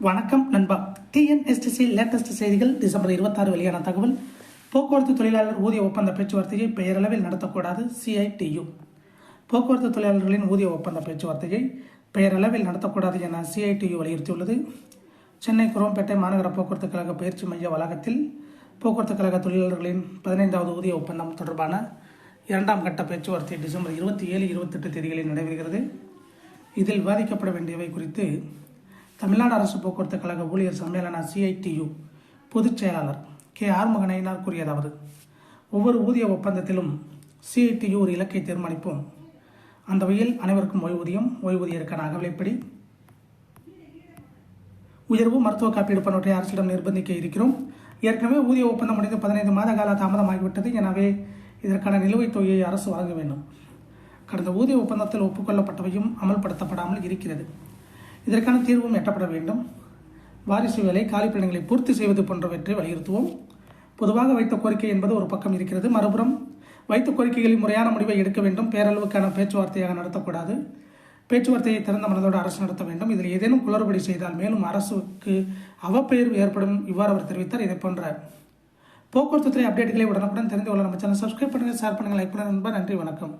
வணக்கம் நண்பா. TNSTC latest செய்திகள். டிசம்பர் 26 வெளியான தகவல். போக்குவரத்து தொழிலாளர் ஊதிய ஒப்பந்த பேச்சுவார்த்தையை பெயரளவில் நடத்தக்கூடாது சிஐடியு. போக்குவரத்து தொழிலாளர்களின் ஊதிய ஒப்பந்த பேச்சுவார்த்தையை பெயரளவில் நடத்தக்கூடாது என சிஐடியு வலியுறுத்தியுள்ளது. சென்னை குரோம்பேட்டை மாநகர போக்குவரத்து கழக பயிற்சி மைய வளாகத்தில் போக்குவரத்து கழக தொழிலாளர்களின் 15வது ஊதிய ஒப்பந்தம் தொடர்பான 2ஆம் கட்ட பேச்சுவார்த்தை டிசம்பர் 27, 28 தேதிகளில் நடைபெறுகிறது. இதில் விவாதிக்கப்பட வேண்டியவை குறித்து தமிழ்நாடு அரசு போக்குவரத்து கழக ஊழியர் சம்மேளன சிஐடியு பொதுச் செயலாளர் கே ஆறுமுகநயினார் கூறியதாவது: ஒவ்வொரு ஊதிய ஒப்பந்தத்திலும் சிஐடியு ஒரு இலக்கை தீர்மானிப்போம். அந்த வகையில் அனைவருக்கும் ஓய்வூதியருக்கான அகவிலைப்படி உயர்வு, மருத்துவ காப்பீடு போன்றவற்றை அரசிடம் நிர்பந்திக்க இருக்கிறோம். ஏற்கனவே ஊதிய ஒப்பந்தம் முடிந்து 15 மாத கால தாமதமாகிவிட்டது. எனவே இதற்கான நிலுவைத் தொகையை அரசு வழங்க வேண்டும். கடந்த ஊதிய ஒப்பந்தத்தில் ஒப்புக்கொள்ளப்பட்டவையும் அமல்படுத்தப்படாமல் இருக்கிறது. இதற்கான தீர்வும் எட்டப்பட வேண்டும். வாரிசு வேலை, காலிப்பணிகளை பூர்த்தி செய்வது போன்றவற்றை வலியுறுத்துவோம். பொதுவாக வைத்த கோரிக்கை என்பது ஒரு பக்கம் இருக்கிறது. மறுபுறம் வைத்த கோரிக்கைகளில் முறையான முடிவை எடுக்க வேண்டும். பேரளவுக்கான பேச்சுவார்த்தையாக நடத்தக்கூடாது. பேச்சுவார்த்தையை திறந்த மனதோடு அரசு நடத்த வேண்டும். இதில் ஏதேனும் குளறுபடி செய்தால் மேலும் அரசுக்கு அவப்பெயர் ஏற்படும். இவ்வாறு அவர் தெரிவித்தார். இதை போன்ற போக்குவரத்து துறை அப்டேட்டுகளை உடனுக்குடன் தெரிந்து கொள்ள நம்ம சேனல் சப்ஸ்கிரைப் பண்ணுங்கள், ஷேர் பண்ணுங்கள், லைக் பண்ணுங்கள். நன்றி, வணக்கம்.